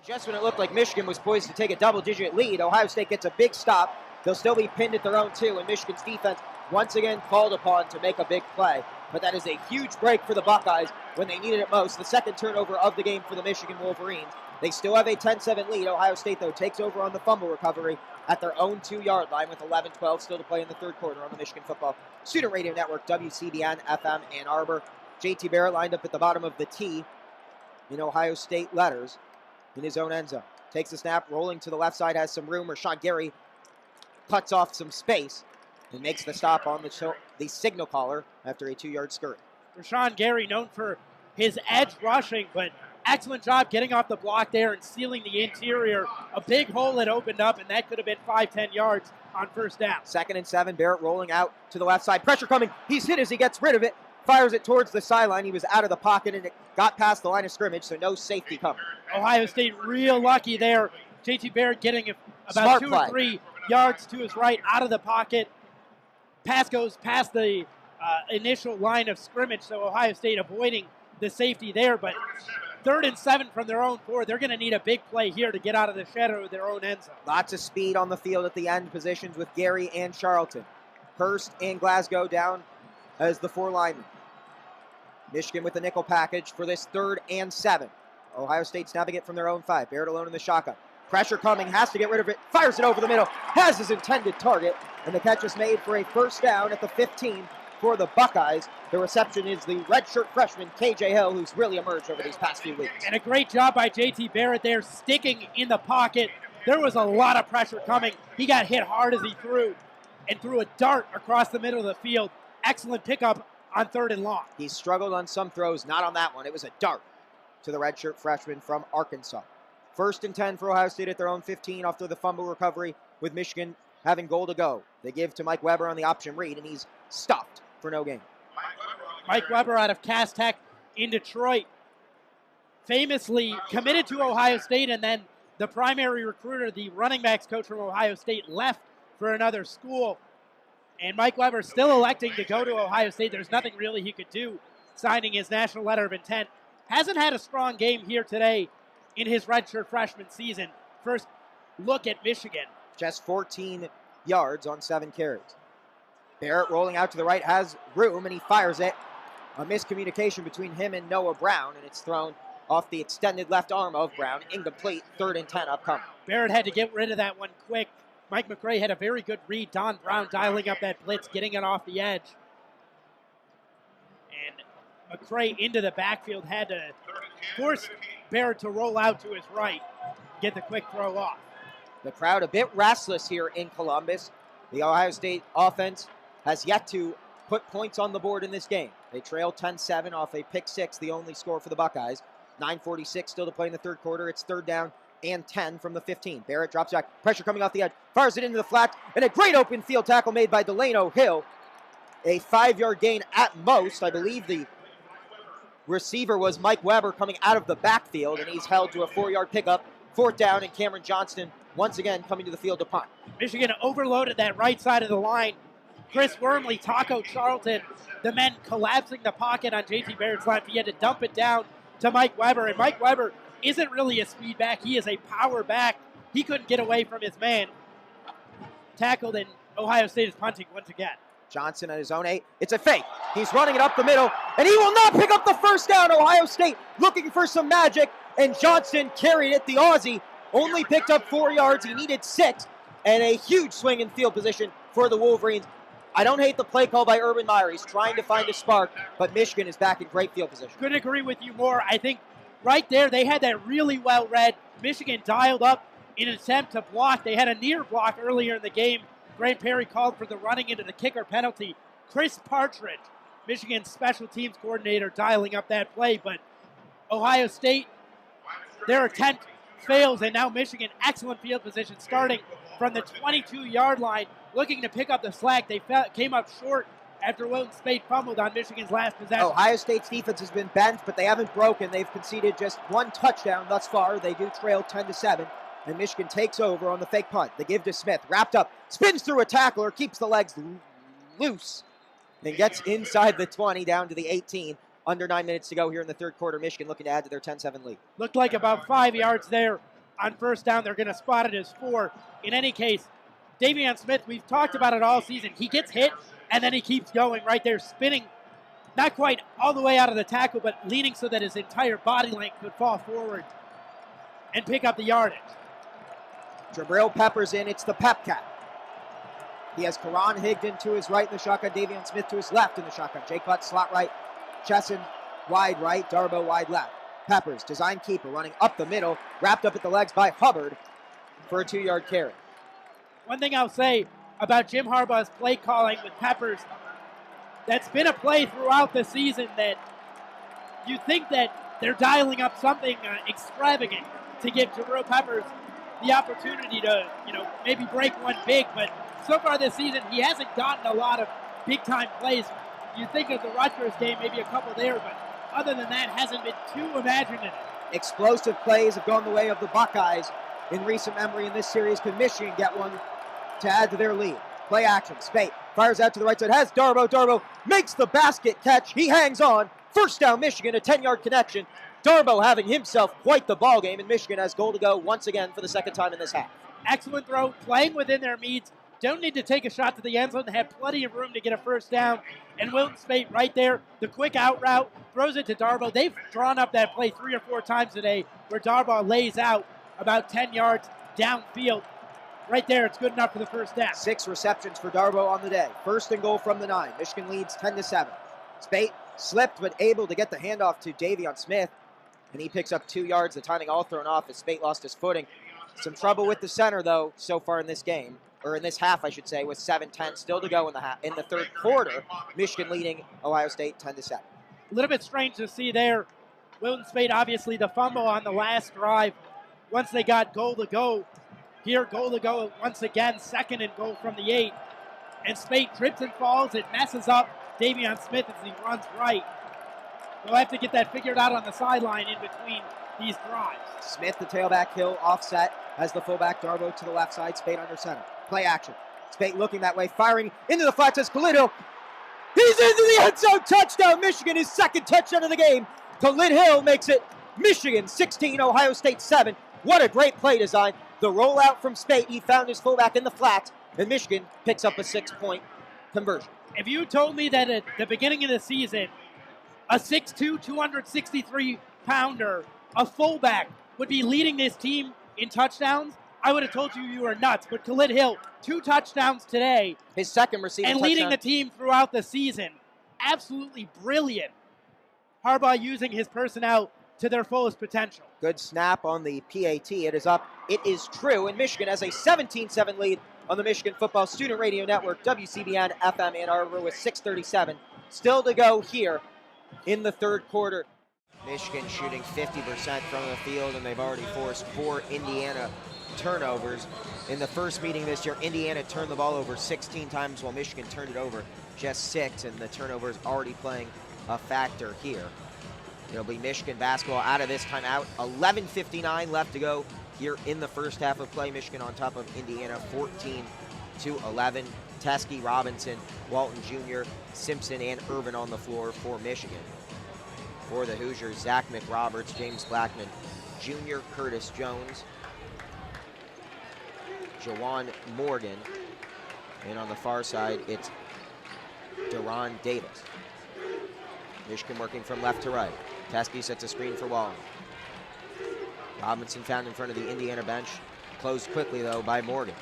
Just when it looked like Michigan was poised to take a double-digit lead, Ohio State gets a big stop. They'll still be pinned at their own 2, and Michigan's defense once again called upon to make a big play. But that is a huge break for the Buckeyes when they needed it most. The second turnover of the game for the Michigan Wolverines. They still have a 10-7 lead. Ohio State, though, takes over on the fumble recovery at their own 2-yard line with 11-12 still to play in the third quarter on the Michigan Football Student Radio Network, WCBN FM Ann Arbor. JT Barrett lined up at the bottom of the T in Ohio State letters in his own end zone. Takes the snap, rolling to the left side, has some room. Rashawn Gary cuts off some space and makes the stop on the signal caller after a 2-yard scurry. Rashawn Gary, known for his edge rushing, but excellent job getting off the block there and sealing the interior. A big hole had opened up, and that could have been 5-10 yards on first down. 2nd and 7, Barrett rolling out to the left side. Pressure coming. He's hit as he gets rid of it. Fires it towards the sideline. He was out of the pocket, and it got past the line of scrimmage, so no safety coming. Ohio State real lucky there. JT Barrett getting about Smart 2 play. or 3 yards to his right out of the pocket. Pass goes past the initial line of scrimmage, so Ohio State avoiding the safety there. But 3rd and 7 from their own 4. They're going to need a big play here to get out of the shadow of their own end zone. Lots of speed on the field at the end positions with Gary and Charlton. Hurst and Glasgow down as the 4 linemen. Michigan with the nickel package for this 3rd and 7. Ohio State snapping it from their own 5. Barrett alone in the shotgun. Pressure coming, has to get rid of it, fires it over the middle, has his intended target, and the catch is made for a first down at the 15 for the Buckeyes. The reception is the redshirt freshman, KJ Hill, who's really emerged over these past few weeks. And a great job by JT Barrett there, sticking in the pocket. There was a lot of pressure coming. He got hit hard as he threw a dart across the middle of the field. Excellent pickup on 3rd and long. He struggled on some throws, not on that one. It was a dart to the redshirt freshman from Arkansas. 1st and 10 for Ohio State at their own 15 after the fumble recovery with Michigan having goal to go. They give to Mike Weber on the option read, and he's stopped for no gain. Mike Weber out of Cass Tech in Detroit, famously committed to Ohio State, and then the primary recruiter, the running backs coach from Ohio State, left for another school. And Mike Weber still electing to go to Ohio State. There's nothing really he could do, signing his national letter of intent. Hasn't had a strong game here today in his redshirt freshman season. First look at Michigan. Just 14 yards on 7 carries. Barrett rolling out to the right, has room, and he fires it. A miscommunication between him and Noah Brown, and it's thrown off the extended left arm of Brown. Incomplete, 3rd and 10 upcoming. Barrett had to get rid of that one quick. Mike McRae had a very good read. Don Brown dialing up that blitz, getting it off the edge. And McRae into the backfield, had to force Barrett to roll out to his right, get the quick throw off. The crowd a bit restless here in Columbus. The Ohio State offense has yet to put points on the board in this game. They trail 10-7 off a pick 6, the only score for the Buckeyes. 9:46 still to play in the third quarter. It's 3rd down and 10 from the 15. Barrett drops back, pressure coming off the edge, fires it into the flat, and a great open field tackle made by Delano Hill. A 5-yard gain at most. I believe the receiver was Mike Weber coming out of the backfield, and he's held to a 4-yard pickup. 4th down, and Cameron Johnston once again coming to the field to punt. Michigan overloaded that right side of the line. Chris Wormley, Taco Charlton, the men collapsing the pocket on JT Barrett's line. He had to dump it down to Mike Weber, and Mike Weber isn't really a speed back. He is a power back. He couldn't get away from his man. Tackled, and Ohio State is punting once again. Johnson at his own 8. It's a fake. He's running it up the middle, and he will not pick up the first down. Ohio State looking for some magic, and Johnson carried it. The Aussie only picked up 4 yards. He needed 6, and a huge swing in field position for the Wolverines. I don't hate the play call by Urban Meyer. He's trying to find a spark, but Michigan is back in great field position. Couldn't agree with you more. I think right there they had that really well read. Michigan dialed up in an attempt to block. They had a near block earlier in the game. Grant Perry called for the running into the kicker penalty. Chris Partridge, Michigan's special teams coordinator, dialing up that play, but Ohio State, their attempt fails, and now Michigan, excellent field position, starting from the 22-yard line, looking to pick up the slack. They came up short after Wilton Spade fumbled on Michigan's last possession. Ohio State's defense has been bent, but they haven't broken. They've conceded just 1 touchdown thus far. They do trail 10-7, and Michigan takes over on the fake punt. They give to Smith, wrapped up, spins through a tackler, keeps the legs loose, and gets inside the 20 down to the 18. Under 9 minutes to go here in the third quarter. Michigan looking to add to their 10-7 lead. Looked like about 5 yards there on first down. They're going to spot it as 4. In any case, Davion Smith, we've talked about it all season. He gets hit, and then he keeps going right there, spinning, not quite all the way out of the tackle, but leaning so that his entire body length could fall forward and pick up the yardage. Jabril Peppers in. It's the Pep Cat. He has Karan Higdon to his right in the shotgun, Davion Smith to his left in the shotgun. Jake Butt slot right, Chesson wide right, Darbo wide left. Peppers, design keeper, running up the middle, wrapped up at the legs by Hubbard for a 2-yard carry. One thing I'll say about Jim Harbaugh's play calling with Peppers, that's been a play throughout the season that you think that they're dialing up something extravagant to give Jabril Peppers the opportunity to, maybe break one big, but so far this season, he hasn't gotten a lot of big-time plays. You think of the Rutgers game, maybe a couple there, but other than that, hasn't been too imaginative. Explosive plays have gone the way of the Buckeyes in recent memory in this series. Could Michigan get one to add to their lead? Play action. Spate fires out to the right side. Has Darbo. Darbo makes the basket catch. He hangs on. First down, Michigan, a 10-yard connection. Darbo having himself quite the ball game, and Michigan has goal to go once again for the second time in this half. Excellent throw, playing within their means. Don't need to take a shot to the end zone. They have plenty of room to get a first down. And Wilton Spate right there, the quick out route, throws it to Darbo. They've drawn up that play 3 or 4 times today where Darbo lays out about 10 yards downfield. Right there, it's good enough for the first down. 6 receptions for Darbo on the day. First and goal from the 9. Michigan leads 10-7. Spate slipped but able to get the handoff to Davion Smith. And he picks up 2 yards. The timing all thrown off as Spate lost his footing. Some trouble with the center, though, so far in this game. Or in this half, I should say, with 7:10 still to go in the third quarter. Michigan leading Ohio State 10-7. A little bit strange to see there. Wilton Spate, obviously, the fumble on the last drive. Once they got goal to go, here goal to go once again, second and goal from the 8. And Spate trips and falls. It messes up Davion Smith as he runs right. They'll have to get that figured out on the sideline in between these drives. Smith, the tailback, Hill offset as the fullback, Darbo to the left side, Spate under center. Play action. Spate looking that way, firing into the flats as Khalid Hill. He's into the end zone. Touchdown, Michigan. His second touchdown of the game. Khalid Hill makes it Michigan 16, Ohio State 7. What a great play design. The rollout from Spate. He found his fullback in the flats, and Michigan picks up a 6-point conversion. If you told me that at the beginning of the season, a 6'2", 263-pounder, a fullback, would be leading this team in touchdowns, I would have told you you were nuts. But Khalid Hill, 2 touchdowns today. His second receiving and touchdown. leading the team throughout the season. Absolutely brilliant. Harbaugh using his personnel to their fullest potential. Good snap on the PAT. It is up. It is true. And Michigan has a 17-7 lead on the Michigan Football Student Radio Network, WCBN FM Ann Arbor, with 6:37 still to go here in the third quarter. Michigan shooting 50% from the field, and they've already forced 4 Indiana turnovers. In the first meeting this year, Indiana turned the ball over 16 times while Michigan turned it over just 6, and the turnovers already playing a factor here. It'll be Michigan basketball out of this timeout. 11:59 left to go here in the first half of play. Michigan on top of Indiana 14-11. Teskey, Robinson, Walton Jr., Simpson, and Irvin on the floor for Michigan. For the Hoosiers, Zach McRoberts, James Blackman Jr., Curtis Jones, Jawan Morgan, and on the far side, it's Deron Davis. Michigan working from left to right. Teskey sets a screen for Wallen. Robinson found in front of the Indiana bench. Closed quickly, though, by Morgan.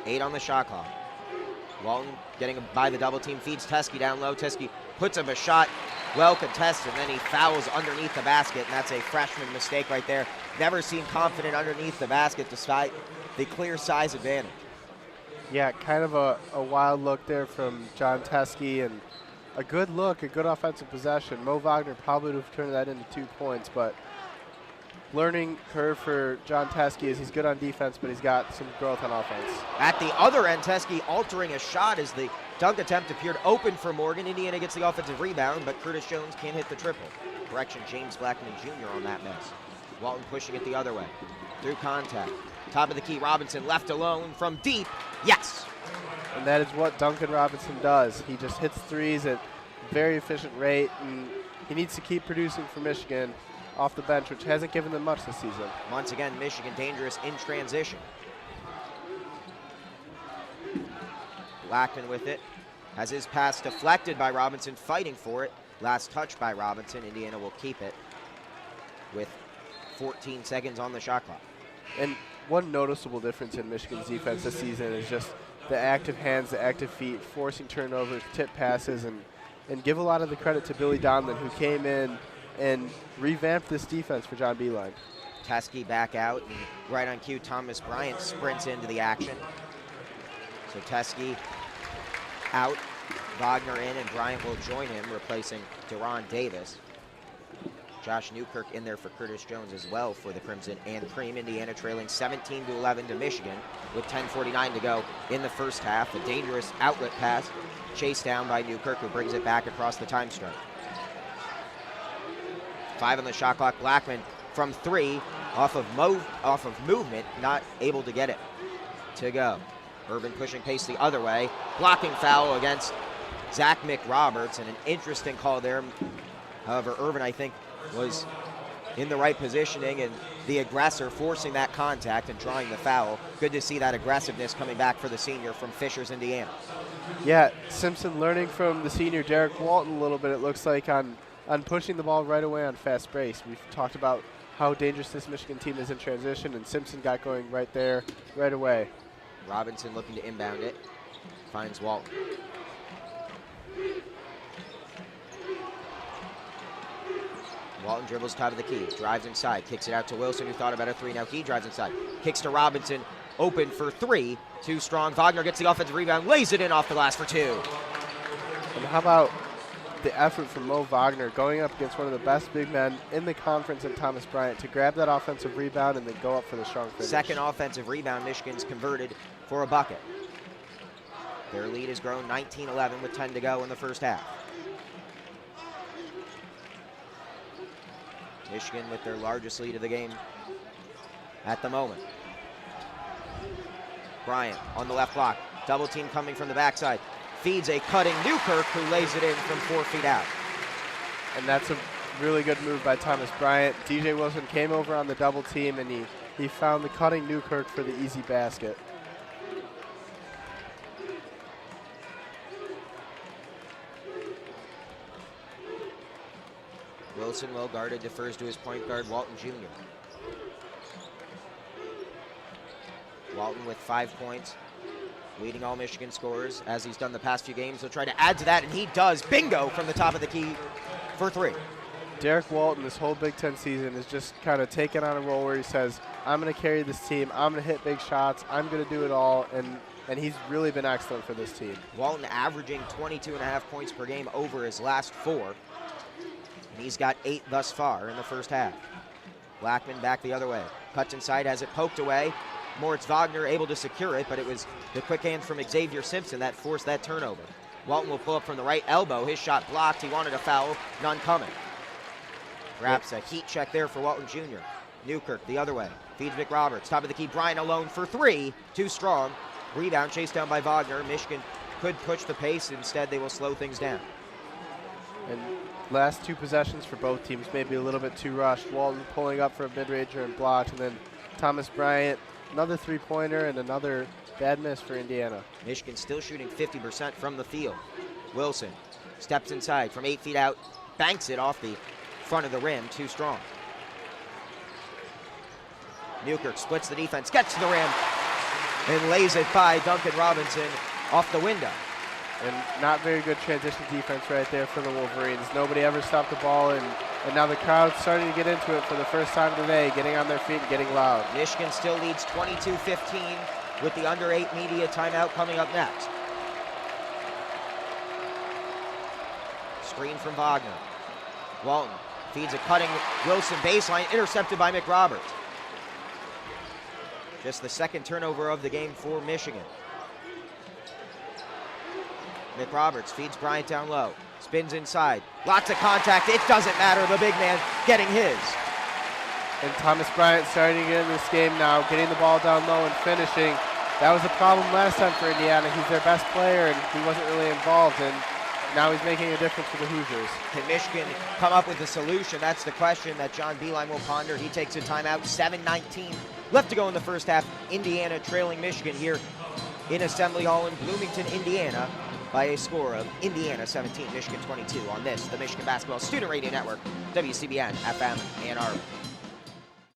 8 on the shot clock. Walton getting by the double team, feeds Teskey down low. Teskey puts up a shot, well contested, and then he fouls underneath the basket, and that's a freshman mistake right there. Never seen confident underneath the basket despite the clear size advantage. Yeah, kind of a wild look there from John Teskey, and a good look, a good offensive possession. Mo Wagner probably would have turned that into 2 points, but learning curve for John Teskey is he's good on defense, but he's got some growth on offense. At the other end, Teskey altering a shot as the dunk attempt appeared open for Morgan. Indiana gets the offensive rebound, but Curtis Jones can't hit the triple. Correction, James Blackman Jr. on that miss. Walton pushing it the other way. Through contact. Top of the key, Robinson left alone from deep. Yes! And that is what Duncan Robinson does. He just hits threes at very efficient rate, and he needs to keep producing for Michigan. off the bench, which hasn't given them much this season. Once again, Michigan dangerous in transition. Blackman with it. Has his pass deflected by Robinson, fighting for it. Last touch by Robinson. Indiana will keep it with 14 seconds on the shot clock. And one noticeable difference in Michigan's defense this season is just the active hands, the active feet, forcing turnovers, tip passes, and give a lot of the credit to Billy Donlin, who came in and revamped this defense for John Beilein. Teskey back out, and right on cue, Thomas Bryant sprints into the action. So Teskey out, Wagner in, and Bryant will join him, replacing Deron Davis. Josh Newkirk in there for Curtis Jones as well for the Crimson and Cream. Indiana trailing 17-11 to Michigan with 10:49 to go in the first half. A dangerous outlet pass chased down by Newkirk, who brings it back across the time stripe. 5 on the shot clock. Blackman from 3 off of movement, not able to get it to go. Irvin pushing pace the other way. Blocking foul against Zach McRoberts, and an interesting call there. However, Irvin, I think, was in the right positioning, and the aggressor forcing that contact and drawing the foul. Good to see that aggressiveness coming back for the senior from Fishers, Indiana. Yeah, Simpson learning from the senior Derek Walton a little bit, it looks like, on pushing the ball right away on fast breaks. We've talked about how dangerous this Michigan team is in transition, and Simpson got going right there, right away. Robinson looking to inbound it. Finds Walton. Walton dribbles top of the key, drives inside, kicks it out to Wilson, who thought about a 3. Now he drives inside, kicks to Robinson, open for 3. Too strong. Wagner gets the offensive rebound, lays it in off the glass for 2. And how about the effort from Mo Wagner going up against one of the best big men in the conference in Thomas Bryant to grab that offensive rebound and then go up for the strong finish. Second offensive rebound, Michigan's converted for a bucket. Their lead has grown 19-11 with 10 to go in the first half. Michigan with their largest lead of the game at the moment. Bryant on the left block. Double team coming from the backside. Feeds a cutting Newkirk, who lays it in from 4 feet out. And that's a really good move by Thomas Bryant. DJ Wilson came over on the double team, and he found the cutting Newkirk for the easy basket. Wilson, well guarded, defers to his point guard, Walton Jr. Walton with 5 points, leading all Michigan scorers as he's done the past few games. He'll try to add to that, and he does. Bingo from the top of the key for 3. Derek Walton this whole Big Ten season is just kind of taking on a role where he says, I'm going to carry this team, I'm going to hit big shots, I'm going to do it all, and he's really been excellent for this team. Walton averaging 22.5 points per game over his last 4. And he's got 8 thus far in the first half. Blackman back the other way. Cuts inside, has it poked away. Moritz Wagner able to secure it, but it was the quick hand from Xavier Simpson that forced that turnover. Walton will pull up from the right elbow. His shot blocked. He wanted a foul. None coming. Perhaps a heat check there for Walton Jr. Newkirk the other way. Feeds McRoberts. Top of the key. Bryant alone for 3. Too strong. Rebound chased down by Wagner. Michigan could push the pace. Instead, they will slow things down. And last 2 possessions for both teams, maybe a little bit too rushed. Walton pulling up for a mid-ranger and blocked, and then Thomas Bryant, another 3-pointer and another bad miss for Indiana. Michigan still shooting 50% from the field. Wilson steps inside from 8 feet out, banks it off the front of the rim, too strong. Newkirk splits the defense, gets to the rim, and lays it by Duncan Robinson off the window. And not very good transition defense right there for the Wolverines. Nobody ever stopped the ball, and now the crowd's starting to get into it for the first time today, getting on their feet and getting loud. Michigan still leads 22-15 with the under 8 media timeout coming up next. Screen from Wagner. Walton feeds a cutting Wilson baseline, intercepted by McRoberts. Just the second turnover of the game for Michigan. McRoberts feeds Bryant down low, spins inside, lots of contact, it doesn't matter, the big man getting his. And Thomas Bryant starting to get in this game now, getting the ball down low and finishing. That was a problem last time for Indiana. He's their best player, and he wasn't really involved. And now he's making a difference for the Hoosiers. Can Michigan come up with a solution? That's the question that John Beilein will ponder. He takes a timeout. 7:19 left to go in the first half. Indiana trailing Michigan here in Assembly Hall in Bloomington, Indiana, by a score of Indiana 17, Michigan 22 on this, the Michigan Basketball Student Radio Network, WCBN FM Ann Arbor.